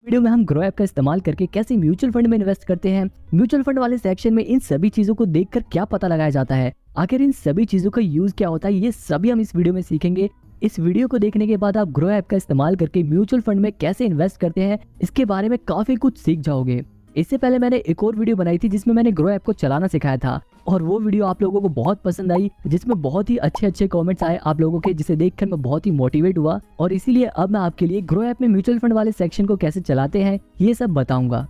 Video में हम grow app का इस्तेमाल करके कैसे म्यूचुअल फंड में इन्वेस्ट करते हैं, म्यूचुअल फंड वाले सेक्शन में इन सभी चीजों को देखकर क्या पता लगाया जाता है, आखिर इन सभी चीजों का यूज क्या होता है, ये सभी हम इस वीडियो में सीखेंगे। इस वीडियो को देखने के बाद आप ग्रो ऐप का इस्तेमाल करके म्यूचुअल फंड में कैसे इन्वेस्ट करते हैं इसके बारे में काफी कुछ सीख जाओगे। इससे पहले मैंने एक और वीडियो बनाई थी जिसमें मैंने ग्रो ऐप को चलाना सिखाया था और वो वीडियो आप लोगों को बहुत पसंद आई, जिसमें बहुत ही अच्छे अच्छे कमेंट्स आए आप लोगों के, जिसे देखकर मैं बहुत ही मोटिवेट हुआ और इसीलिए अब मैं आपके लिए ग्रो ऐप में म्यूचुअल फंड वाले सेक्शन को कैसे चलाते हैं ये सब बताऊंगा।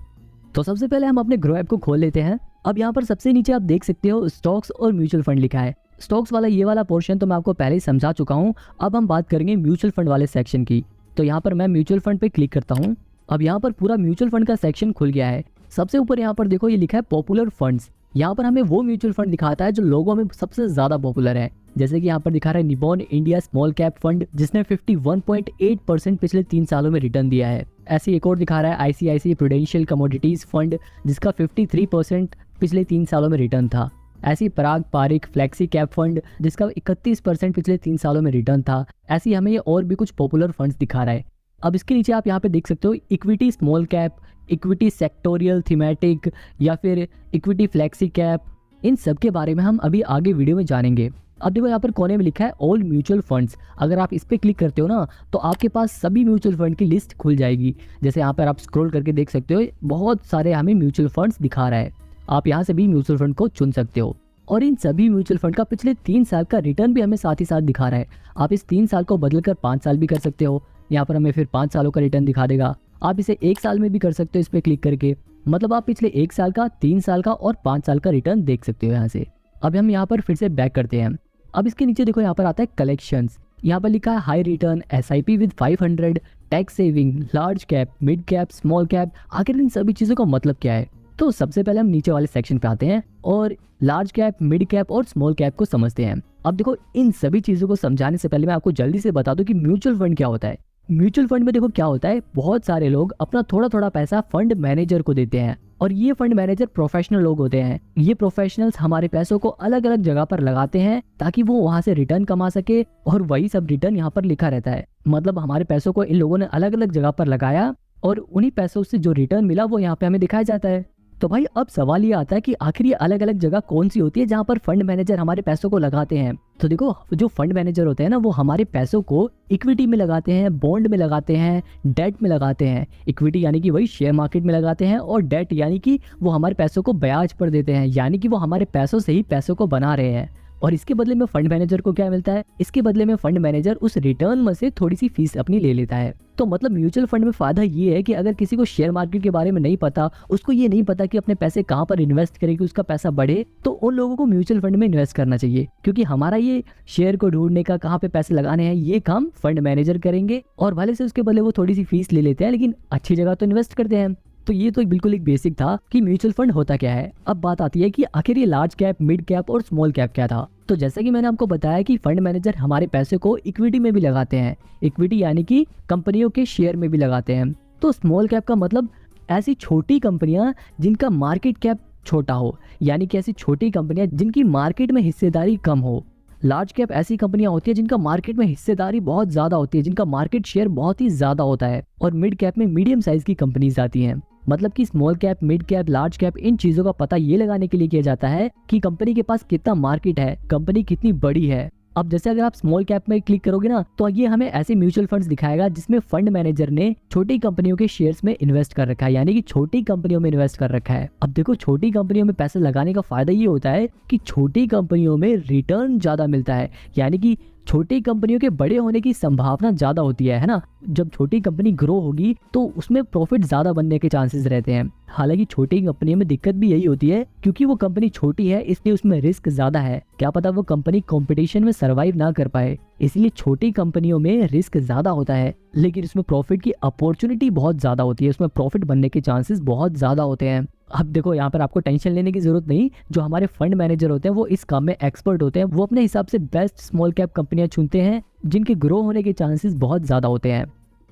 तो सबसे पहले हम अपने ग्रो ऐप को खोल लेते हैं। अब यहाँ पर सबसे नीचे आप देख सकते हो स्टॉक्स और म्यूचुअल फंड लिखा है। स्टॉक्स वाला ये वाला पोर्शन तो मैं आपको पहले ही समझा चुका हूँ। अब हम बात करेंगे म्यूचुअल फंड वाले सेक्शन की। तो यहाँ पर मैं म्यूचुअल फंड पे क्लिक करता हूँ। अब यहाँ पर पूरा म्यूचुअल फंड का सेक्शन खुल गया है। सबसे ऊपर यहाँ पर देखो ये लिखा है पॉपुलर फंड्स। यहाँ पर हमें वो म्यूचुअल फंड दिखाता है जो लोगों में सबसे ज्यादा पॉपुलर है। जैसे कि यहाँ पर दिखा रहा है निबॉन इंडिया स्मॉल कैप फंड जिसने 51.8% पिछले 3 सालों में रिटर्न दिया है। ऐसे एक और दिखा रहा है आईसीआईसीआई प्रूडेंशियल कमोडिटीज फंड जिसका 53% पिछले 3 सालों में रिटर्न था। ऐसी पराग पारिक फ्लेक्सी कैप फंड जिसका 31% पिछले 3 सालों में रिटर्न था। ऐसी हमें ये और भी कुछ पॉपुलर फंड्स दिखा रहा है। अब इसके नीचे आप यहाँ पे देख सकते हो equity small cap, equity sectoral thematic या फिर इक्विटी फ्लेक्सी कैप। इन सब के बारे में हम अभी आगे वीडियो में जानेंगे। अब देखो यहाँ पर कोने में लिखा है ऑल म्यूचुअल फंड्स। अगर आप इस पे क्लिक करते हो ना तो आपके पास सभी म्यूचुअल फंड की लिस्ट खुल जाएगी। जैसे यहाँ पर आप स्क्रॉल करके देख सकते हो बहुत सारे हमें म्यूचुअल फंड्स दिखा रहा है। आप यहाँ से भी म्यूचुअल फंड को चुन सकते हो और इन सभी म्यूचुअल फंड का पिछले 3 साल का रिटर्न भी हमें साथ ही साथ दिखा रहा है। आप इस 3 साल को बदलकर 5 साल भी कर सकते हो। यहाँ पर हमें फिर 5 सालों का रिटर्न दिखा देगा। आप इसे 1 साल में भी कर सकते हो इस पे क्लिक करके। मतलब आप पिछले 1 साल का, 3 साल का और 5 साल का रिटर्न देख सकते हो यहाँ से। अब हम यहाँ पर फिर से बैक करते हैं। अब इसके नीचे देखो यहाँ पर आता है कलेक्शंस। यहाँ पर लिखा है high return SIP with 500, tax saving, large cap, mid cap, small cap. आखिर इन सभी चीजों का मतलब क्या है? तो सबसे पहले हम नीचे वाले सेक्शन पे आते हैं और लार्ज कैप, मिड कैप और स्मॉल कैप को समझते हैं। अब देखो इन सभी चीजों को समझाने से पहले मैं आपको जल्दी से बता दूं कि म्यूचुअल फंड क्या होता है। म्यूचुअल फंड में देखो क्या होता है, बहुत सारे लोग अपना थोड़ा थोड़ा पैसा फंड मैनेजर को देते हैं और ये फंड मैनेजर प्रोफेशनल लोग होते हैं। ये प्रोफेशनल्स हमारे पैसों को अलग अलग जगह पर लगाते हैं ताकि वो वहां से रिटर्न कमा सके और वही सब रिटर्न यहाँ पर लिखा रहता है। मतलब हमारे पैसों को इन लोगों ने अलग अलग जगह पर लगाया और उन्हीं पैसों से जो रिटर्न मिला वो यहाँ पे हमें दिखाया जाता है। तो भाई अब सवाल ये आता है कि आखिर ये अलग अलग जगह कौन सी होती है जहाँ पर फंड मैनेजर हमारे पैसों को लगाते हैं। तो देखो जो फंड मैनेजर होते हैं ना वो हमारे पैसों को इक्विटी में लगाते हैं, बॉन्ड में लगाते हैं, डेट में लगाते हैं। इक्विटी यानी कि वही शेयर मार्केट में लगाते हैं और डेट यानी कि वो हमारे पैसों को ब्याज पर देते हैं, यानी कि वो हमारे पैसों से ही पैसों को बना रहे हैं। और इसके बदले में फंड मैनेजर को क्या मिलता है? इसके बदले में फंड मैनेजर उस रिटर्न में से थोड़ी सी फीस अपनी ले लेता है। तो मतलब म्यूचुअल फंड में फायदा ये है कि अगर किसी को शेयर मार्केट के बारे में नहीं पता, उसको ये नहीं पता कि अपने पैसे कहाँ पर इन्वेस्ट करें कि उसका पैसा बढ़े, तो उन लोगों को म्यूचुअल फंड में इन्वेस्ट करना चाहिए। क्योंकि हमारा ये शेयर को ढूंढने का, कहाँ पे पैसे लगाने हैं, ये काम फंड मैनेजर करेंगे और भले से उसके बदले वो थोड़ी सी फीस ले लेते हैं लेकिन अच्छी जगह तो इन्वेस्ट करते हैं। तो ये तो बिल्कुल एक बेसिक था कि म्यूचुअल फंड होता क्या है। अब बात आती है कि आखिर ये लार्ज कैप, मिड कैप और स्मॉल कैप क्या था। तो जैसे कि मैंने आपको बताया कि फंड मैनेजर हमारे पैसे को इक्विटी में भी लगाते हैं। इक्विटी यानी कि कंपनियों के शेयर में भी लगाते हैं। तो स्मॉल कैप का मतलब ऐसी छोटी कंपनियां जिनका मार्केट कैप छोटा हो, यानी कि ऐसी छोटी कंपनियां जिनकी मार्केट में हिस्सेदारी कम हो। लार्ज कैप ऐसी कंपनियां होती है जिनका मार्केट में हिस्सेदारी बहुत ज्यादा होती है, जिनका मार्केट शेयर बहुत ही ज्यादा होता है। और मिड कैप में मीडियम साइज की कंपनीज आती हैं। मतलब कि small cap, mid cap, large cap, इन चीजों का पता ये लगाने के लिए किया जाता है कि कंपनी के पास कितना मार्केट है, कंपनी कितनी बड़ी है। अब जैसे अगर आप स्मॉल कैप में क्लिक करोगे ना तो ये हमें ऐसे म्यूचुअल फंड्स दिखाएगा जिसमें फंड मैनेजर ने छोटी कंपनियों के शेयर्स में इन्वेस्ट कर रखा है, यानी कि छोटी कंपनियों में इन्वेस्ट कर रखा है। अब देखो छोटी कंपनियों में पैसे लगाने का फायदा ये होता है कि छोटी कंपनियों में रिटर्न ज्यादा मिलता है, यानी कि छोटी कंपनियों के बड़े होने की संभावना ज्यादा होती है ना। जब छोटी कंपनी ग्रो होगी तो उसमें प्रॉफिट ज्यादा बनने के चांसेस रहते हैं। हालांकि छोटी कंपनी में दिक्कत भी यही होती है क्योंकि वो कंपनी छोटी है इसलिए उसमें रिस्क ज्यादा है। क्या पता वो कंपनी कंपटीशन में सरवाइव ना कर पाए, इसलिए छोटी कंपनियों में रिस्क ज्यादा होता है लेकिन उसमें प्रॉफिट की अपॉर्चुनिटी बहुत ज्यादा होती है, उसमें प्रॉफिट बनने के चांसेस बहुत ज्यादा होते हैं। अब देखो यहाँ पर आपको टेंशन लेने की जरूरत नहीं। जो हमारे फंड मैनेजर होते हैं वो इस काम में एक्सपर्ट होते हैं। वो अपने हिसाब से बेस्ट स्मॉल कैप कंपनियां चुनते हैं जिनके ग्रो होने के चांसेस बहुत ज्यादा होते हैं।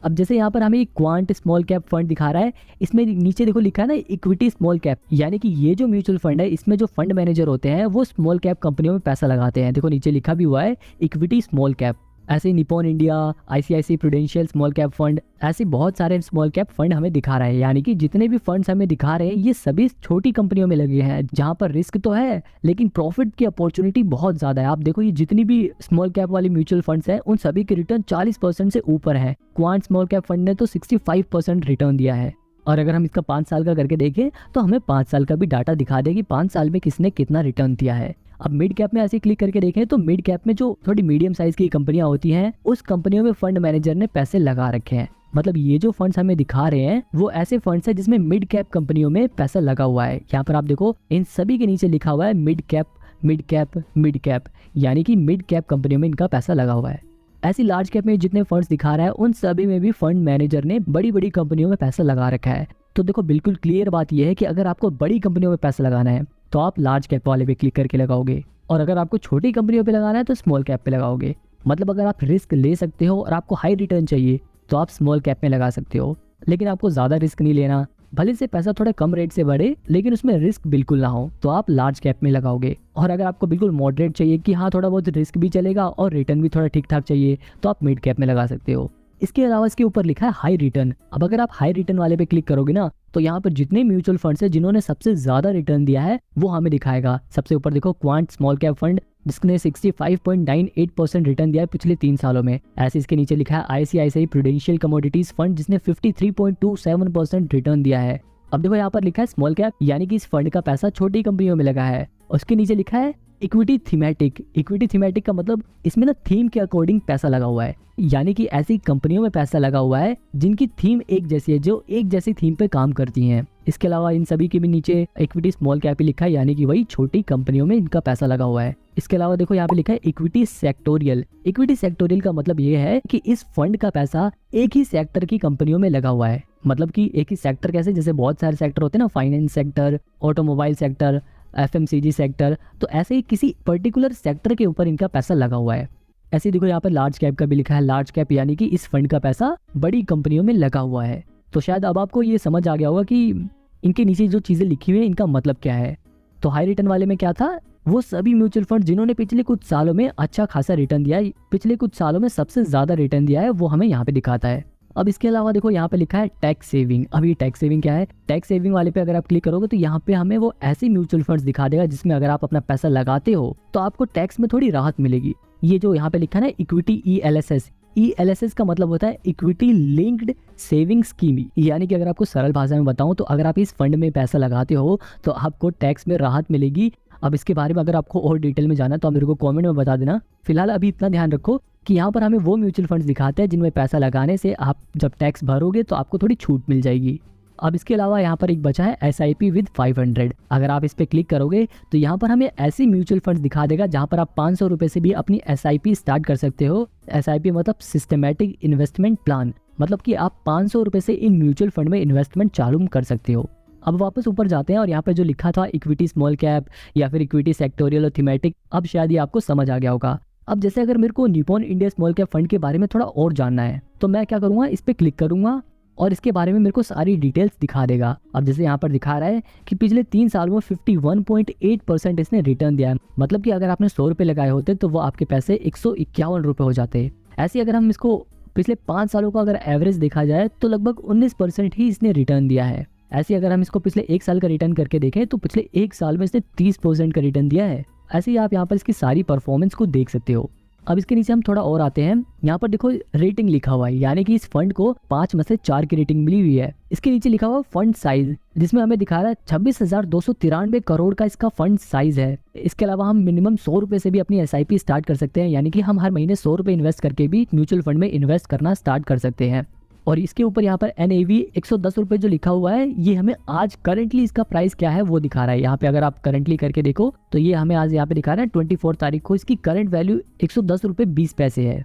अब जैसे यहाँ पर हमें क्वांट स्मॉल कैप फंड दिखा रहा है, इसमें नीचे देखो लिखा है ना इक्विटी स्मॉल कैप, यानी कि ये जो म्यूचुअल फंड है इसमें जो फंड मैनेजर होते हैं वो स्मॉल कैप कंपनियों में पैसा लगाते हैं। देखो नीचे लिखा भी हुआ है इक्विटी स्मॉल कैप। ऐसे Nippon India, ICICI prudential small cap fund, ऐसे बहुत सारे स्मॉल कैप फंड हमें दिखा रहे हैं। यानी कि जितने भी फंड्स हमें दिखा रहे हैं ये सभी छोटी कंपनियों में लगे हैं, जहां पर रिस्क तो है लेकिन प्रॉफिट की अपॉर्चुनिटी बहुत ज्यादा है। आप देखो ये जितनी भी स्मॉल कैप वाली म्यूचुअल फंड्स हैं उन सभी के रिटर्न 40% से ऊपर है। क्वांट स्मॉल कैप फंड ने तो 65% रिटर्न दिया है। और अगर हम इसका 5 साल का करके देखें तो हमें 5 साल का भी डाटा दिखा दे कि 5 साल में किसने कितना रिटर्न दिया है। अब मिड कैप में ऐसे क्लिक करके देखें तो मिड कैप में जो थोड़ी मीडियम साइज की कंपनियां होती हैं उस कंपनियों में फंड मैनेजर ने पैसे लगा रखे हैं। मतलब ये जो फंड्स हमें दिखा रहे हैं वो ऐसे फंड्स हैं जिसमें मिड कैप कंपनियों में पैसा लगा हुआ है। यहाँ पर आप देखो इन सभी के नीचे लिखा हुआ है mid cap mid cap mid cap, यानी कि मिड कैप कंपनियों में इनका पैसा लगा हुआ है। ऐसी लार्ज कैप में जितने फंड्स दिखा रहा है उन सभी में भी फंड मैनेजर ने बड़ी बड़ी कंपनियों में पैसा लगा रखा है। तो देखो बिल्कुल क्लियर बात यह है कि अगर आपको बड़ी कंपनियों में पैसा लगाना है तो आप लार्ज कैप वाले पे क्लिक करके लगाओगे, और अगर आपको छोटी कंपनियों पे लगाना है तो स्मॉल कैप पे लगाओगे। मतलब अगर आप रिस्क ले सकते हो और आपको हाई रिटर्न चाहिए तो आप स्मॉल कैप में लगा सकते हो, लेकिन आपको ज़्यादा रिस्क नहीं लेना, भले से पैसा थोड़ा कम रेट से बढ़े लेकिन उसमें रिस्क बिल्कुल ना हो, तो आप लार्ज कैप में लगाओगे। और अगर आपको बिल्कुल मॉडरेट चाहिए कि हाँ थोड़ा बहुत रिस्क भी चलेगा और रिटर्न भी थोड़ा ठीक ठाक चाहिए तो आप मिड कैप में लगा सकते हो। इसके अलावा इसके ऊपर लिखा है हाई रिटर्न। अब अगर आप हाई रिटर्न वाले पे क्लिक करोगे ना तो यहाँ पर जितने म्यूचुअल फंड्स हैं जिन्होंने सबसे ज्यादा रिटर्न दिया है वो हमें दिखाएगा। सबसे ऊपर देखो क्वांट स्मॉल कैप फंड जिसने 65.98% रिटर्न दिया है पिछले 3 सालों में। ऐसे इसके नीचे लिखा है आईसीआईसीआई प्रूडेंशियल कमोडिटीज फंड जिसने 53.27% रिटर्न दिया है। अब देखो यहाँ पर लिखा है स्मॉल कैप, यानी कि इस फंड का पैसा छोटी कंपनियों में लगा है। उसके नीचे लिखा है इक्विटी थीमेटिक। इक्विटी थीमेटिक का मतलब इसमें ना थीम के अकॉर्डिंग पैसा लगा हुआ है, यानी कि ऐसी कंपनियों में पैसा लगा हुआ है जिनकी थीम एक जैसी है, जो एक जैसी थीम पे काम करती हैं। इसके अलावा इन सभी के भी नीचे इक्विटी स्मॉल कैप ही लिखा है, यानी कि वही छोटी कंपनियों में इनका पैसा लगा हुआ है। इसके अलावा देखो यहाँ पे लिखा है इक्विटी सेक्टोरियल। इक्विटी सेक्टोरियल का मतलब ये है कि इस फंड का पैसा एक ही सेक्टर की कंपनियों में लगा हुआ है। मतलब कि एक ही सेक्टर कैसे, जैसे बहुत सारे सेक्टर होते हैं ना, finance sector, automobile sector, FMCG sector, तो ऐसे ही किसी पर्टिकुलर सेक्टर के ऊपर इनका पैसा लगा हुआ है। ऐसे देखो यहाँ पर लार्ज कैप का भी लिखा है, लार्ज कैप यानी कि इस फंड का पैसा बड़ी कंपनियों में लगा हुआ है। तो शायद अब आपको ये समझ आ गया होगा कि इनके नीचे जो चीजें लिखी हुई है इनका मतलब क्या है। तो हाई रिटर्न वाले में क्या था, वो सभी म्यूचुअल फंड जिन्होंने पिछले कुछ सालों में अच्छा खासा रिटर्न दिया है, पिछले कुछ सालों में सबसे ज्यादा रिटर्न दिया है, वो हमें यहाँ पे दिखाता है। अब इसके अलावा देखो यहाँ पे लिखा है टैक्स सेविंग। अब ये टैक्स सेविंग क्या है, टैक्स सेविंग वाले पे अगर आप क्लिक करोगे तो यहाँ पे हमें वो ऐसे म्यूचुअल फंड्स दिखा देगा जिसमें अगर आप अपना पैसा लगाते हो तो आपको टैक्स में थोड़ी राहत मिलेगी। ये जो यहाँ पे लिखा है ना इक्विटी ELSS, ELSS का मतलब होता है इक्विटी लिंक्ड सेविंग स्कीम, यानी कि अगर आपको सरल भाषा में बताऊं तो अगर आप इस फंड में पैसा लगाते हो तो आपको टैक्स में राहत मिलेगी। अब इसके बारे में अगर आपको और डिटेल में जाना तो आप मेरे को कमेंट में बता देना। फिलहाल अभी इतना ध्यान रखो कि यहाँ पर हमें वो म्यूचुअल फंड्स दिखाते हैं जिनमें पैसा लगाने से आप जब टैक्स भरोगे तो आपको थोड़ी छूट मिल जाएगी। अब इसके अलावा यहाँ पर एक बचा है SIP विद 500। अगर आप इस पे क्लिक करोगे तो यहाँ पर हमें ऐसी म्यूचुअल फंड्स दिखा देगा जहाँ पर आप 500 रुपए से भी अपनी SIP स्टार्ट कर सकते हो। SIP मतलब सिस्टमैटिक इन्वेस्टमेंट प्लान, मतलब कि आप 500 रुपए से इन म्यूचुअल फंड में इन्वेस्टमेंट चालू कर सकते हो। अब वापस ऊपर जाते हैं और यहाँ पे जो लिखा था इक्विटी स्मॉल कैप या फिर इक्विटी सेक्टोरियल और थीमेटिक, अब शायद ये आपको समझ आ गया होगा। अब जैसे अगर मेरे को Nippon India small cap fund के बारे में थोड़ा और जानना है तो मैं क्या करूँगा, इस पे क्लिक करूंगा और इसके बारे में मेरे को सारी डिटेल्स दिखा देगा। अब जैसे यहाँ पर दिखा रहा है कि पिछले 3 सालों में 51.8% इसने रिटर्न दिया है। मतलब कि अगर आपने 100 रुपये लगाए होते तो वो आपके पैसे 151 रुपये हो जाते। ऐसे अगर हम इसको पिछले 5 सालों का अगर एवरेज देखा जाए तो लगभग 19% ही इसने रिटर्न दिया है। ऐसे अगर हम इसको पिछले 1 साल का रिटर्न करके देखें तो पिछले 1 साल में इसने 30% का रिटर्न दिया है। ऐसे ही आप यहाँ पर इसकी सारी परफॉर्मेंस को देख सकते हो। अब इसके नीचे हम थोड़ा और आते हैं, यहाँ पर देखो रेटिंग लिखा हुआ है, यानी कि इस फंड को 5 में से 4 की रेटिंग मिली हुई है। इसके नीचे लिखा हुआ फंड साइज, जिसमें हमें दिखा रहा है 26,293 करोड़ का इसका फंड साइज है। इसके अलावा हम मिनिमम 100 रुपए से भी अपनी SIP स्टार्ट कर सकते हैं, यानी कि हम हर महीने 100 रुपए इन्वेस्ट करके भी म्यूचुअल फंड में इन्वेस्ट करना स्टार्ट कर सकते हैं। और इसके ऊपर यहाँ पर NAV 110 रुपये जो लिखा हुआ है, ये हमें आज करंटली इसका प्राइस क्या है वो दिखा रहा है। यहाँ पे अगर आप करंटली करके देखो तो ये हमें आज यहाँ पे दिखा रहा है 24 तारीख को इसकी करंट वैल्यू 110 रुपये 20 पैसे है।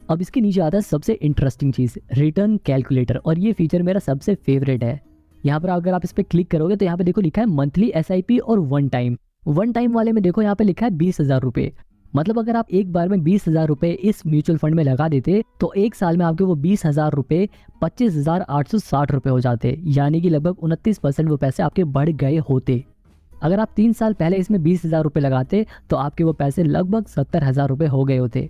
अब इसके नीचे आता है सबसे इंटरेस्टिंग चीज, रिटर्न कैलकुलेटर, और ये फीचर मेरा सबसे फेवरेट है। यहाँ पर अगर आप इस पर क्लिक करोगे तो यहाँ पे देखो लिखा है मंथली SIP और वन टाइम वाले में देखो यहाँ पे लिखा है 20,000 रुपये। मतलब अगर आप एक बार में 20,000 रुपये इस म्यूचुअल फंड में लगा देते तो 1 साल में आपके वो 20,000 रुपये 25,860 रुपये हो जाते, यानी कि लगभग 29% वो पैसे आपके बढ़ गए होते। अगर आप 3 साल पहले इसमें 20,000 रुपये लगाते तो आपके वो पैसे लगभग 70,000 रुपये हो गए होते।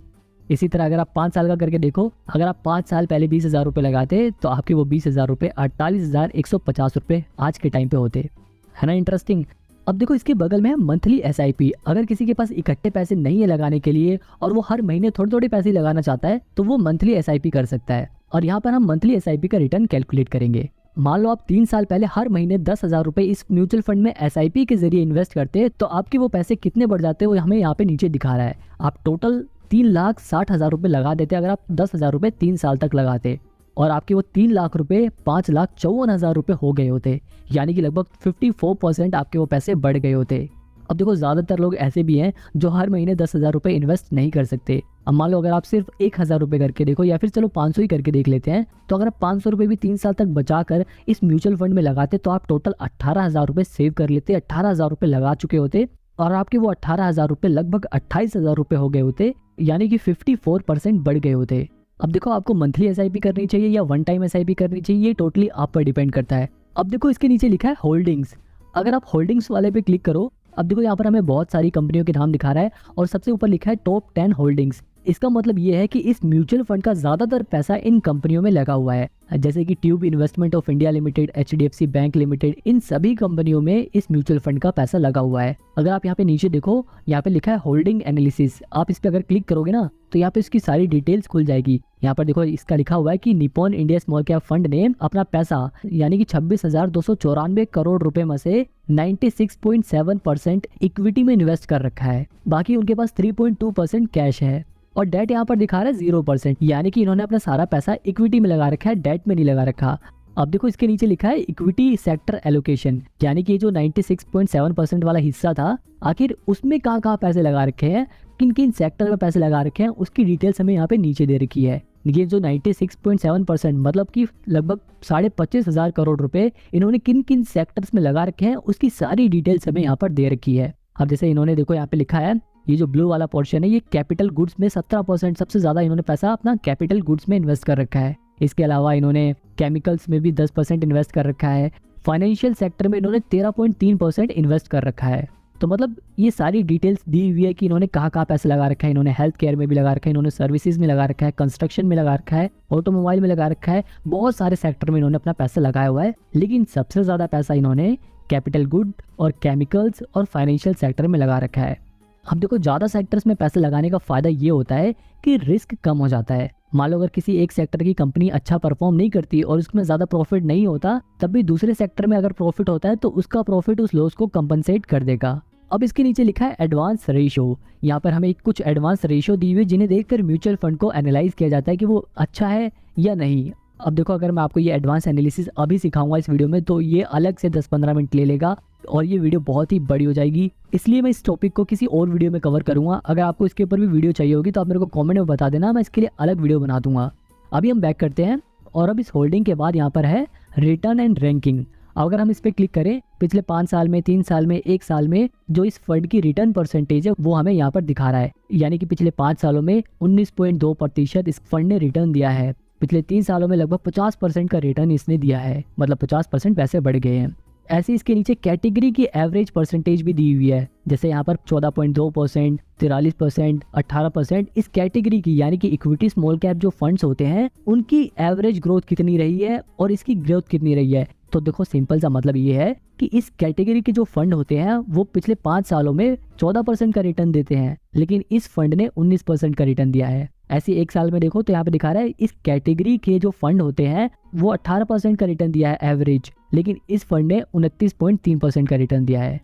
इसी तरह अगर आप 5 साल का करके देखो, अगर आप 5 साल पहले 20,000 रुपये लगाते तो आपके वो 20,000 रुपये 48,150 रुपये आज के टाइम पे होते, है ना इंटरेस्टिंग। अब देखो इसके बगल में है मंथली SIP। अगर किसी के पास इकट्ठे पैसे नहीं है लगाने के लिए और वो हर महीने थोड़े थोड़े पैसे लगाना चाहता है तो वो मंथली SIP कर सकता है। और यहाँ पर हम मंथली SIP का रिटर्न कैलकुलेट करेंगे। मान लो आप 3 साल पहले हर महीने 10,000 रुपये इस म्यूचुअल फंड में SIP के जरिए इन्वेस्ट करते तो आपके वो पैसे कितने बढ़ जाते वो हमें यहाँ पे नीचे दिखा रहा है। आप टोटल 3,60,000 रुपये लगा देते अगर आप 10,000 रुपये 3 साल तक लगाते, और आपके वो 3 लाख रुपये 5,54,000 रुपये हो गए होते, यानी कि लगभग 54% आपके वो पैसे बढ़ गए होते। अब देखो ज़्यादातर लोग ऐसे भी हैं जो हर महीने 10,000 रुपये इन्वेस्ट नहीं कर सकते। अब मान लो अगर आप सिर्फ 1,000 रुपये करके देखो, या फिर चलो 500 ही करके देख लेते हैं, तो अगर आप 500 रुपये भी 3 साल तक बचा कर इस म्यूचुअल फंड में लगाते तो आप टोटल 18,000 रुपये सेव कर लेते। 18,000 रुपये लगा चुके होते और आपके वो 18,000 रुपये लगभग 28,000 रुपये हो गए होते, यानी कि 54% बढ़ गए होते। अब देखो आपको मंथली SIP करनी चाहिए या वन टाइम SIP करनी चाहिए, ये टोटली आप पर डिपेंड करता है। अब देखो इसके नीचे लिखा है होल्डिंग्स। अगर आप होल्डिंग्स वाले पे क्लिक करो, अब देखो यहाँ पर हमें बहुत सारी कंपनियों के नाम दिखा रहा है और सबसे ऊपर लिखा है टॉप 10 होल्डिंग्स। इसका मतलब ये है कि इस म्यूचुअल फंड का ज्यादातर पैसा इन कंपनियों में लगा हुआ है, जैसे कि tube investment of India limited, HDFC bank limited, इन सभी कंपनियों में इस म्यूचुअल फंड का पैसा लगा हुआ है। अगर आप यहाँ पे नीचे देखो, यहाँ पे लिखा है होल्डिंग एनालिसिस, आप इस पे अगर क्लिक करोगे ना तो यहाँ पे इसकी सारी डिटेल्स खुल जाएगी। यहाँ पर देखो इसका लिखा हुआ है कि Nippon India small cap fund ने अपना पैसा यानी कि 26,294 करोड़ रुपए में से 96.7% इक्विटी में इन्वेस्ट कर रखा है, बाकी उनके पास 3.2% कैश है और डेट यहाँ पर दिखा रहा है 0%, यानी कि इन्होंने अपना सारा पैसा इक्विटी में लगा रखा है, डेट में नहीं लगा रखा। अब देखो इसके नीचे लिखा है इक्विटी सेक्टर एलोकेशन, यानी कि जो 96.7% वाला हिस्सा था आखिर उसमें कहाँ कहाँ पैसे लगा रखे हैं, किन किन सेक्टर में पैसे लगा रखे हैं, उसकी डिटेल्स हमें यहाँ पे नीचे दे रखी है। ये जो 96.7% मतलब कि लगभग 25,500 करोड़ रुपए इन्होंने किन किन सेक्टर्स में लगा रखे हैं उसकी सारी डिटेल्स हमें यहाँ पर दे रखी है। अब जैसे इन्होंने देखो यहाँ पे लिखा है, ये जो ब्लू वाला पोर्शन है ये कैपिटल गुड्स में 17%, सबसे ज्यादा इन्होंने पैसा अपना कैपिटल गुड्स में इन्वेस्ट कर रखा है। इसके अलावा इन्होंने केमिकल्स में भी 10% इन्वेस्ट कर रखा है। फाइनेंशियल सेक्टर में इन्होंने 13.3% इन्वेस्ट कर रखा है। तो मतलब ये सारी डिटेल्स दी हुई है कि इन्होंने कहाँ कहाँ पैसे लगा रखा है। इन्होंने हेल्थ केयर में भी लगा रखा है, इन्होंने सर्विसेज में लगा रखा है, कंस्ट्रक्शन में लगा रखा है, ऑटोमोबाइल में लगा रखा है, बहुत सारे सेक्टर में इन्होंने अपना पैसा लगाया हुआ है। लेकिन सबसे ज्यादा पैसा इन्होंने कैपिटल गुड और केमिकल्स और फाइनेंशियल सेक्टर में लगा रखा है। अब देखो ज्यादा सेक्टर्स में पैसे लगाने का फायदा ये होता है कि रिस्क कम हो जाता है। मान लो अगर किसी एक सेक्टर की कंपनी अच्छा परफॉर्म नहीं करती और उसमें ज्यादा प्रॉफिट नहीं होता, तब भी दूसरे सेक्टर में अगर प्रॉफिट होता है तो उसका प्रॉफिट उस लॉस को कंपनसेट कर देगा। अब इसके नीचे लिखा है एडवांस रेशियो। यहाँ पर हमें कुछ एडवांस रेशियो दी हुई जिन्हें देखकर म्यूचुअल फंड को एनालाइज किया जाता है कि वो अच्छा है या नहीं। अब देखो अगर मैं आपको ये एडवांस एनालिसिस अभी सिखाऊंगा इस वीडियो में तो ये अलग से 10-15 मिनट ले लेगा और ये वीडियो बहुत ही बड़ी हो जाएगी, इसलिए मैं इस टॉपिक को किसी और वीडियो में कवर करूंगा। अगर आपको इसके ऊपर भी वीडियो चाहिए होगी तो आप मेरे को कमेंट में बता देना, मैं इसके लिए अलग वीडियो बना दूंगा। अभी हम बैक करते हैं और अब इस होल्डिंग के बाद यहाँ पर है रिटर्न एंड रैंकिंग। अगर हम इस पर क्लिक करें, पिछले 5 साल में, 3 साल में, 1 साल में जो इस फंड की रिटर्न परसेंटेज है वो हमें यहाँ पर दिखा रहा है, यानी कि पिछले 5 सालों में 19.2% इस फंड ने रिटर्न दिया है। पिछले 3 सालों में लगभग 50% का रिटर्न इसने दिया है, मतलब 50% पैसे बढ़ गए हैं। ऐसे इसके नीचे कैटेगरी की एवरेज परसेंटेज भी दी हुई है, जैसे यहाँ पर 14.2%, 43%, 18%। इस कैटेगरी की यानी कि इक्विटी स्मॉल कैप जो फंड्स होते हैं उनकी एवरेज ग्रोथ कितनी रही है और इसकी ग्रोथ कितनी रही है। तो देखो सिंपल सा मतलब ये है कि इस कैटेगरी के जो फंड होते हैं वो पिछले 5 सालों में 14% का रिटर्न देते हैं, लेकिन इस फंड ने 19% का रिटर्न दिया है। ऐसे 1 साल में देखो तो यहाँ पे दिखा रहा है इस कैटेगरी के जो फंड होते हैं वो 18% का रिटर्न दिया है एवरेज, लेकिन इस फंड ने 29.3% का रिटर्न दिया है।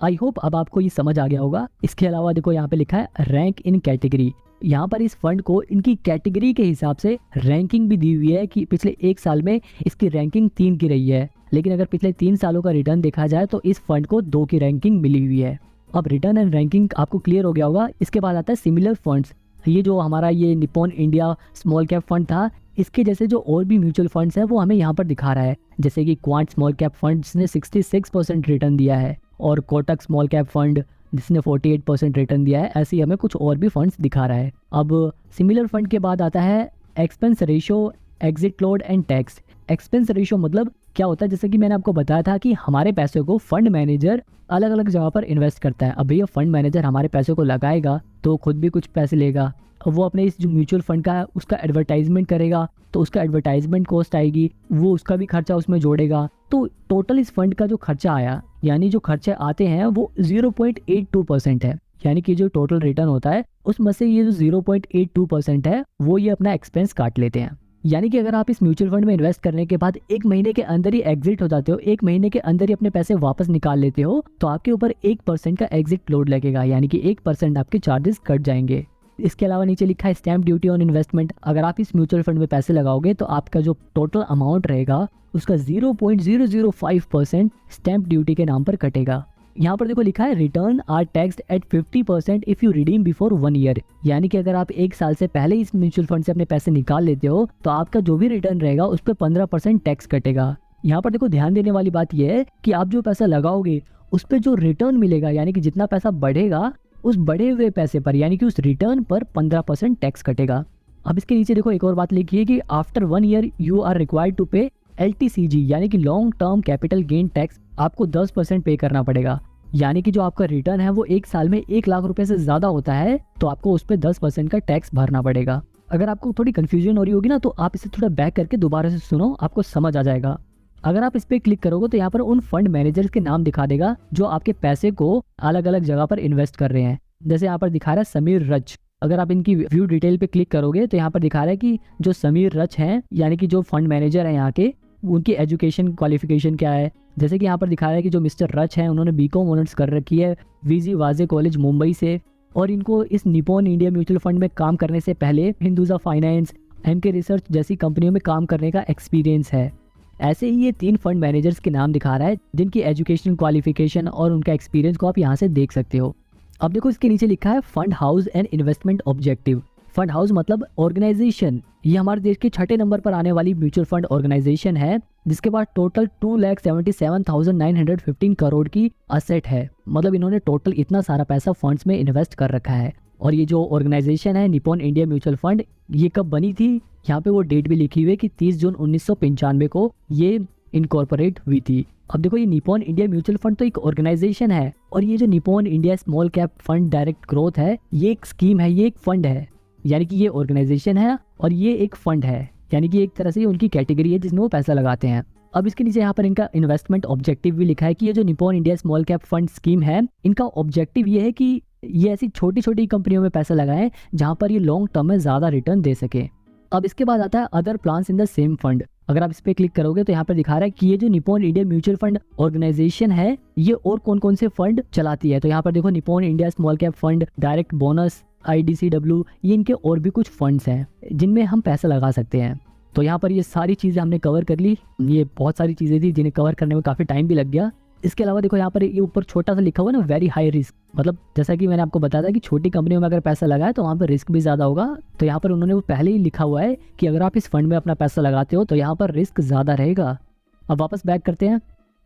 आई होप अब आपको ये समझ आ गया होगा। इसके अलावा देखो यहाँ पे लिखा है रैंक इन कैटेगरी। यहाँ पर इस फंड को इनकी कैटेगरी के हिसाब से रैंकिंग भी दी हुई है कि पिछले 1 साल में इसकी रैंकिंग 3 की रही है, लेकिन अगर पिछले 3 सालों का रिटर्न देखा जाए तो इस फंड को 2 की रैंकिंग मिली हुई है। अब रिटर्न एंड रैंकिंग आपको क्लियर हो गया होगा। इसके बाद आता है सिमिलर फंड्स। ये जो हमारा ये Nippon India small cap fund था, इसके जैसे जो और भी म्यूचुअल फंड्स हैं वो हमें यहाँ पर दिखा रहा है, जैसे कि क्वांट स्मॉल कैप फंड्स ने 66% रिटर्न दिया है और कोटक स्मॉल कैप फंड जिसने 48% रिटर्न दिया है। ऐसे ही हमें कुछ और भी फंड्स दिखा रहा है। अब सिमिलर फंड के बाद आता है expense ratio, exit load and tax. Expense ratio मतलब क्या होता है, जैसे कि मैंने आपको बताया था कि हमारे पैसे को फंड मैनेजर अलग अलग जगह पर इन्वेस्ट करता है। अब भैया फंड मैनेजर हमारे पैसे को लगाएगा तो खुद भी कुछ पैसे लेगा, वो अपने इस जो म्यूचुअल फंड का है उसका एडवर्टाइजमेंट करेगा, तो उसका एडवर्टाइजमेंट कॉस्ट आएगी, वो उसका भी खर्चा उसमें जोड़ेगा। तो टोटल इस फंड का जो खर्चा आया, यानी जो खर्चे आते हैं वो 0.82% है। यानी कि जो टोटल रिटर्न होता है उसमें से ये जो 0.82% है वो ये अपना एक्सपेंस काट लेते हैं। यानी कि अगर आप इस म्यूचुअल फंड में इन्वेस्ट करने के बाद 1 महीने के अंदर ही एग्जिट हो जाते हो, 1 महीने के अंदर ही अपने पैसे वापस निकाल लेते हो, तो आपके ऊपर 1% का एग्जिट लोड लगेगा, यानी कि 1% आपके चार्जेस कट जाएंगे। इसके अलावा नीचे लिखा है स्टैम्प ड्यूटी ऑन इन्वेस्टमेंट। अगर आप इस म्यूचुअल फंड में पैसे लगाओगे तो आपका जो टोटल अमाउंट रहेगा उसका 0.005% स्टैम्प ड्यूटी के नाम पर कटेगा। यहाँ पर देखो लिखा है return are taxed at 50% if you redeem before 1 year. यानी कि अगर आप 1 साल से पहले इस म्यूचुअल फंड से अपने पैसे निकाल लेते हो तो आपका जो भी रिटर्न रहेगा उस पर 15% टैक्स कटेगा। यहाँ पर देखो ध्यान देने वाली बात यह है कि आप जो पैसा लगाओगे उस पर जो रिटर्न मिलेगा, यानी कि जितना पैसा बढ़ेगा उस बढ़े हुए पैसे पर, यानी कि उस रिटर्न पर 15% टैक्स कटेगा। अब इसके नीचे देखो एक और बात लिखी है कि after 1 year you are required to pay LTCG, यानी कि long term capital gain tax आपको 10% पे करना पड़ेगा। यानी कि जो आपका रिटर्न है वो 1 साल में 1 लाख रुपए से ज्यादा होता है तो आपको उस पर 10% का टैक्स भरना पड़ेगा। अगर आपको थोड़ी कंफ्यूजन हो रही होगी ना तो आप इसे थोड़ा बैक करके दोबारा से सुनो, आपको समझ आ जाएगा। अगर आप इस पे क्लिक करोगे तो यहाँ पर उन फंड मैनेजर्स के नाम दिखा देगा जो आपके पैसे को अलग अलग जगह पर इन्वेस्ट कर रहे हैं। जैसे यहाँ पर दिखा रहा है समीर रच। अगर आप इनकी व्यू डिटेल पे क्लिक करोगे तो यहाँ पर दिखा रहा है कि जो समीर रच हैं, यानी कि जो फंड मैनेजर हैं यहाँ के, उनकी एजुकेशन क्वालिफिकेशन क्या है। जैसे कि यहाँ पर दिखा रहा है कि जो मिस्टर रच हैं उन्होंने BCom ऑनर्स कर रखी है VG वाजे कॉलेज मुंबई से, और इनको इस निपॉन इंडिया म्यूचुअल फंड में काम करने से पहले हिंदुजा फाइनेंस, MK रिसर्च जैसी कंपनियों में काम करने का एक्सपीरियंस है। ऐसे ही ये 3 फंड मैनेजर्स के नाम दिखा रहा है जिनकी एजुकेशन क्वालिफिकेशन और उनका एक्सपीरियंस को आप यहाँ से देख सकते हो। अब देखो इसके नीचे लिखा है fund house and investment objective. Fund house मतलब ऑर्गेनाइजेशन। ये हमारे देश के 6ठे नंबर पर आने वाली म्यूचुअल फंड ऑर्गेनाइजेशन है जिसके पास टोटल 2,77,915 करोड़ की असेट है। मतलब इन्होंने टोटल इतना सारा पैसा फंड्स में इन्वेस्ट कर रखा है। और ये जो ऑर्गेनाइजेशन है निपॉन इंडिया म्यूचुअल फंड, ये कब बनी थी, यहाँ पे वो डेट भी लिखी हुई है कि 30 जून 1995 को ये इनकॉर्पोरेट हुई थी। अब देखो ये निपॉन इंडिया म्यूचुअल फंड तो एक ऑर्गेनाइजेशन है, और ये जो Nippon India small cap fund direct growth है ये एक स्कीम है, ये एक फंड है। यानी कि ये ऑर्गेनाइजेशन है और ये एक फंड है, यानी कि एक तरह से उनकी कैटेगरी है जिसमें वो पैसा लगाते हैं। अब इसके नीचे यहाँ पर इनका इन्वेस्टमेंट ऑब्जेक्टिव भी लिखा है कि ये जो Nippon India small cap fund scheme है, इनका ऑब्जेक्टिव ये है कि ये ऐसी छोटी छोटी कंपनियों में पैसा लगाएं जहां पर ये लॉन्ग टर्म में ज्यादा रिटर्न दे सके। अब इसके बाद आता है other plans in the same fund. अगर आप इस पे क्लिक करोगे तो यहाँ पर दिखा रहा है कि ये जो Nippon India mutual fund organisation है ये और कौन कौन से फंड चलाती है। तो यहाँ पर देखो Nippon India small cap fund, direct bonus, IDCW, ये इनके और भी कुछ फंड्स हैं जिनमें हम पैसा लगा सकते हैं। तो यहाँ पर ये सारी चीज़ें हमने कवर कर ली। ये बहुत सारी चीज़ें थी जिन्हें कवर करने में काफ़ी टाइम भी लग गया। इसके अलावा देखो यहाँ पर ये ऊपर छोटा सा लिखा हुआ ना वेरी हाई रिस्क, मतलब जैसा कि मैंने आपको बताया था कि छोटी कंपनियों में अगर पैसा लगाए तो वहाँ पर रिस्क भी ज़्यादा होगा। तो यहाँ पर उन्होंने वो पहले ही लिखा हुआ है कि अगर आप इस फंड में अपना पैसा लगाते हो तो यहाँ पर रिस्क ज़्यादा रहेगा। अब वापस बैक करते हैं।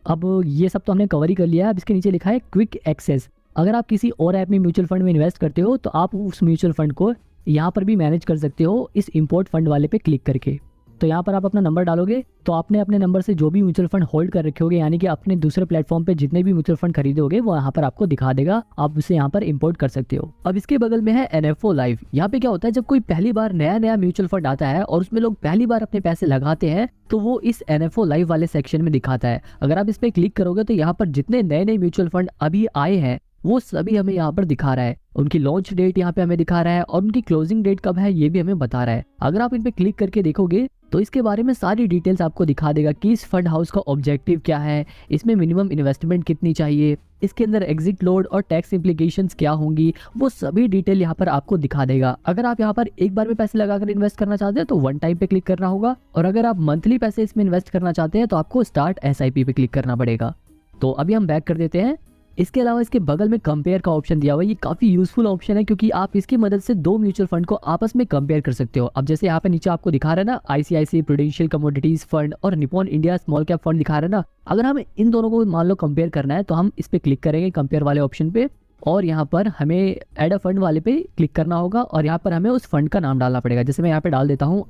अब ये सब तो हमने कवर ही कर लिया है। अब इसके नीचे लिखा है क्विक एक्सेस। अगर आप किसी और ऐप में म्यूचुअल फंड में इन्वेस्ट करते हो तो आप उस म्यूचुअल फंड को यहाँ पर भी मैनेज कर सकते हो इस इम्पोर्ट फंड वाले पे क्लिक करके। तो यहाँ पर आप अपना नंबर डालोगे तो आपने अपने नंबर से जो भी म्यूचुअल फंड होल्ड कर रखे होगे, यानी कि अपने दूसरे प्लेटफॉर्म पे जितने भी म्यूचुअल फंड खरीदोगे वो यहाँ पर आपको दिखा देगा, आप उसे यहाँ पर इंपोर्ट कर सकते हो। अब इसके बगल में है NFO लाइव। यहाँ पे क्या होता है, जब कोई पहली बार नया म्यूचुअल फंड आता है और उसमें लोग पहली बार अपने पैसे लगाते हैं तो वो इस NFO लाइव वाले सेक्शन में दिखाता है। अगर आप इस पे क्लिक करोगे तो यहाँ पर जितने नए म्यूचुअल फंड अभी आए हैं वो सभी हमें यहाँ पर दिखा रहा है। उनकी लॉन्च डेट यहाँ पे हमें दिखा रहा है और उनकी क्लोजिंग डेट कब है ये भी हमें बता रहा है। अगर आप इन पे क्लिक करके देखोगे तो इसके बारे में सारी डिटेल्स आपको दिखा देगा कि इस फंड हाउस का ऑब्जेक्टिव क्या है, इसमें मिनिमम इन्वेस्टमेंट कितनी चाहिए, इसके अंदर एग्जिट लोड और टैक्स इम्प्लीकेशंस क्या होंगी, वो सभी डिटेल यहाँ पर आपको दिखा देगा। अगर आप यहाँ पर एक बार में पैसे लगाकर इन्वेस्ट करना चाहते हैं तो 1 टाइम पे क्लिक करना होगा, और अगर आप मंथली पैसे इसमें इन्वेस्ट करना चाहते हैं तो आपको स्टार्ट SIP पे क्लिक करना पड़ेगा। तो अभी हम बैक कर देते हैं। इसके अलावा इसके बगल में कंपेयर का ऑप्शन दिया हुआ है। ये काफी यूजफुल ऑप्शन है क्योंकि आप इसकी मदद से 2 म्यूचुअल फंड को आपस में कंपेयर कर सकते हो। अब जैसे यहाँ पे नीचे आपको दिखा रहा है ना ICICI प्रूडेंशियल कमोडिटीज फंड और Nippon India small cap fund दिखा रहा है ना, अगर हमें इन दोनों को मान लो कंपेयर करना है तो हम इस पे क्लिक करेंगे कंपेयर वाले ऑप्शन पे, और यहाँ पर हमें एड अ फंड वाले पे क्लिक करना होगा और यहाँ पर हमें उस फंड का नाम डालना पड़ेगा। जैसे मैं यहाँ पे डाल देता हूँ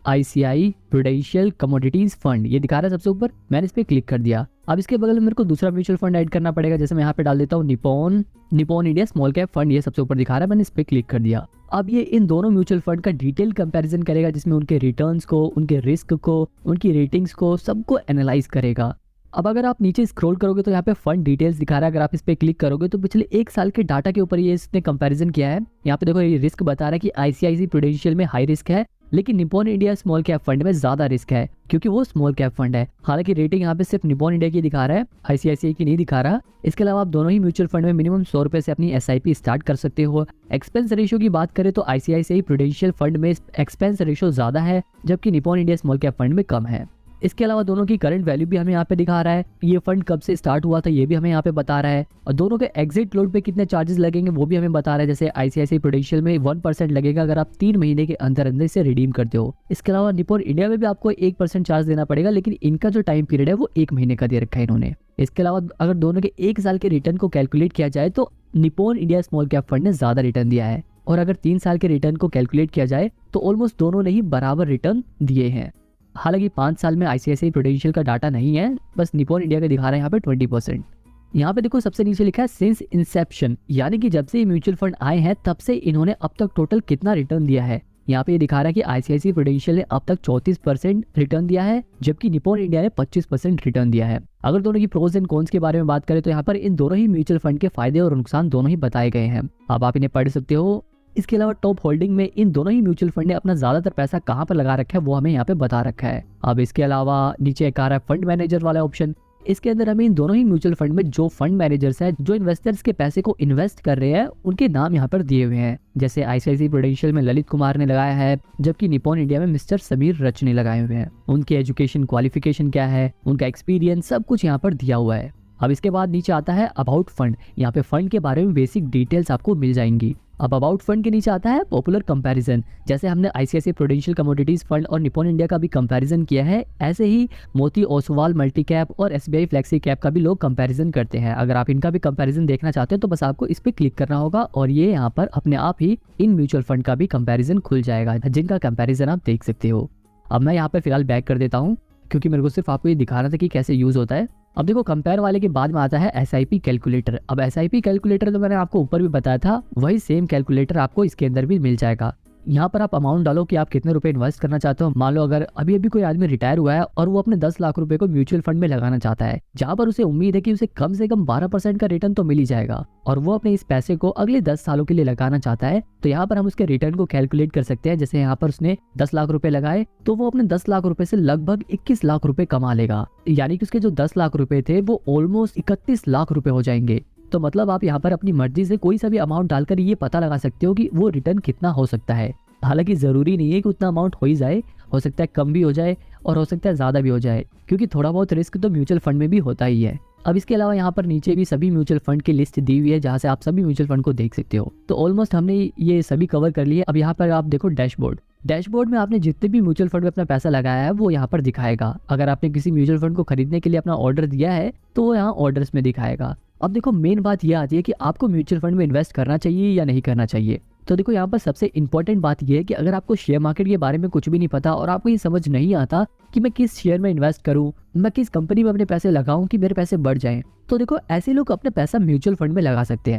ICICI प्रूडेंशियल कमोडिटीज फंड, ये दिखा रहा है सबसे ऊपर। मैंने इस पे क्लिक कर दिया। अब इसके बगल में मेरे को दूसरा म्यूचुअल फंड ऐड करना पड़ेगा, जैसे मैं यहाँ पे डाल देता हूँ Nippon India small cap fund, ये सबसे ऊपर दिखा रहा है। मैंने इस पे क्लिक कर दिया। अब ये इन दोनों म्यूचुअल फंड का डिटेल कंपैरिजन करेगा, जिसमें उनके रिटर्न्स को, उनके रिस्क को, उनकी रेटिंग्स को, सबको एनालाइज करेगा। अब अगर आप नीचे स्क्रॉल करोगे तो यहाँ पे फंड डिटेल्स दिखा रहा है। अगर आप इस पे क्लिक करोगे तो पिछले 1 साल के डाटा के ऊपर ये इसने कंपैरिजन किया है। यहाँ पे देखो ये रिस्क बता रहा है कि ICICI प्रूडेंशियल में हाई रिस्क है, लेकिन Nippon India small cap fund में ज्यादा रिस्क है, क्योंकि वो स्मॉल कैप फंड है। हालांकि रेटिंग यहाँ पे सिर्फ निप्पॉन इंडिया की दिखा रहा है, ICICI की नहीं दिखा रहा। इसके अलावा आप दोनों ही म्यूचुअल फंड में मिनिमम 100 रुपए से अपनी SIP स्टार्ट कर सकते हो। एक्सपेंस रेशियो की बात करें तो ICICI प्रूडेंशियल फंड में एक्सपेंस रेशियो ज्यादा है, जबकि Nippon India small cap fund में कम है। इसके अलावा दोनों की करंट वैल्यू भी हमें यहाँ पे दिखा रहा है। ये फंड कब से स्टार्ट हुआ था ये भी हमें यहाँ पे बता रहा है, और दोनों के एग्जिट लोड पे कितने चार्जेस लगेंगे वो भी हमें बता रहा है। जैसे ICICI प्रूडेंशियल में 1% लगेगा अगर आप 3 महीने के अंदर अंदर इसे रिडीम करते हो। इसके अलावा निप्पॉन इंडिया में भी आपको 1% चार्ज देना पड़ेगा, लेकिन इनका जो टाइम पीरियड है वो 1 महीने का दे रखा है इन्होंने। इसके अलावा अगर दोनों के 1 साल के रिटर्न को कैलकुलेट किया जाए तो Nippon India small cap fund ने ज्यादा रिटर्न दिया है, और अगर 3 साल के रिटर्न को कैलकुलेट किया जाए तो ऑलमोस्ट दोनों ने ही बराबर रिटर्न दिए हैं। हालांकि 5 साल में ICICI प्रूडेंशियल का डाटा नहीं है, बस निप्पॉन इंडिया का दिखा रहा है यहाँ पे 20%। यहाँ पे देखो सबसे नीचे लिखा है सिंस इंसेप्शन, यानी कि जब से ये म्यूचुअल फंड आए हैं तब से इन्होंने अब तक टोटल कितना रिटर्न दिया है। यहाँ पे ये दिखा रहा है कि ICICI प्रूडेंशियल ने अब तक 34% रिटर्न दिया है, जबकि निप्पॉन इंडिया ने 25% रिटर्न दिया है। अगर दोनों की प्रोज एंड कॉन्स के बारे में बात करें तो यहाँ पर इन दोनों ही म्यूचुअल फंड के फायदे और नुकसान दोनों ही बताए गए हैं। अब आप इन्हें पढ़ सकते हो। इसके अलावा टॉप होल्डिंग में इन दोनों ही म्यूचुअल फंड ने अपना ज्यादातर पैसा कहाँ पर लगा रखा है वो हमें यहाँ पे बता रखा है। अब इसके अलावा नीचे एक आ रहा है फंड मैनेजर वाला ऑप्शन। इसके अंदर हमें इन दोनों ही म्यूचुअल फंड में जो फंड मैनेजर्स हैं, जो इन्वेस्टर्स के पैसे को इन्वेस्ट कर रहे हैं, उनके नाम यहाँ पर दिए हुए हैं। जैसे ICICI प्रूडेंशियल में ललित कुमार ने लगाया है, जबकि निप्पॉन इंडिया में मिस्टर समीर रच ने लगाए हुए हैं। उनकी एजुकेशन क्वालिफिकेशन क्या है, उनका एक्सपीरियंस, सब कुछ यहाँ पर दिया हुआ है। अब इसके बाद नीचे आता है अबाउट फंड। यहाँ पे फंड के बारे में बेसिक डिटेल्स आपको मिल जाएंगी। अब अबाउट फंड के नीचे आता है पॉपुलर कंपैरिजन। जैसे हमने ICICI प्रूडेंशियल कमोडिटीज फंड और निप्पॉन इंडिया का भी कंपैरिजन किया है, ऐसे ही मोती ओसवाल मल्टी कैप और SBI फ्लेक्सी कैप का भी लोग कंपैरिजन करते हैं। अगर आप इनका भी कंपैरिजन देखना चाहते हैं तो बस आपको इस पे क्लिक करना होगा, और ये यहाँ पर अपने आप ही इन म्यूचुअल फंड का भी कंपैरिजन खुल जाएगा, जिनका कंपैरिजन आप देख सकते हो। अब मैं यहाँ पे फिलहाल बैक कर देता हूँ, क्योंकि मेरे को सिर्फ आपको ये दिखाना था कि कैसे यूज होता है। अब देखो कंपेयर वाले के बाद में आता है SIP कैलकुलेटर। अब SIP कैलकुलेटर तो मैंने आपको ऊपर भी बताया था, वही सेम कैलकुलेटर आपको इसके अंदर भी मिल जाएगा। यहाँ पर आप अमाउंट डालो कि आप कितने रुपए इन्वेस्ट करना चाहते हो। मान लो अगर अभी अभी कोई आदमी रिटायर हुआ है और वो अपने 10 लाख रुपए को म्यूचुअल फंड में लगाना चाहता है, जहाँ पर उसे उम्मीद है कि उसे कम से कम 12% का रिटर्न तो मिल ही जाएगा, और वो अपने इस पैसे को अगले 10 सालों के लिए लगाना चाहता है, तो यहाँ पर हम उसके रिटर्न को कैलकुलेट कर सकते हैं। जैसे यहाँ पर उसने 10 लाख रुपए लगाए तो वो अपने 10 लाख रुपए से लगभग 21 लाख रुपए कमा लेगा, यानी कि उसके जो 10 लाख रुपए थे वो ऑलमोस्ट 31 लाख रुपए हो जाएंगे। तो मतलब आप यहाँ पर अपनी मर्जी से कोई सा भी अमाउंट डालकर ये पता लगा सकते हो कि वो रिटर्न कितना हो सकता है। हालांकि जरूरी नहीं है कि उतना अमाउंट हो ही जाए, हो सकता है कम भी हो जाए और हो सकता है ज्यादा भी हो जाए, क्योंकि थोड़ा बहुत रिस्क तो म्यूचुअल फंड में भी होता ही है। अब इसके अलावा यहाँ पर नीचे भी सभी म्यूचुअल फंड की लिस्ट दी हुई है, जहाँ से आप सभी म्यूचुअल फंड को देख सकते हो। तो ऑलमोस्ट हमने ये सभी कवर कर लिए। अब यहाँ पर आप देखो डैशबोर्ड में आपने जितने भी म्यूचुअल फंड में अपना पैसा लगाया है वो यहाँ पर दिखाएगा। अगर आपने किसी म्यूचुअल फंड को खरीदने के लिए अपना ऑर्डर दिया है तो वो यहाँ ऑर्डर्स में दिखाएगा। अब देखो मेन बात ये आती है कि आपको म्यूचुअल फंड में इन्वेस्ट करना चाहिए या नहीं करना चाहिए। तो देखो यहाँ पर सबसे इंपॉर्टेंट बात यह है कि अगर आपको शेयर मार्केट के बारे में कुछ भी नहीं पता और आपको ये समझ नहीं आता कि मैं किस शेयर में इन्वेस्ट करूं, मैं किस कंपनी में अपने पैसे लगाऊं कि मेरे पैसे बढ़ जाएं, तो देखो ऐसे लोग अपने पैसा म्यूचुअल फंड में लगा सकते हैं।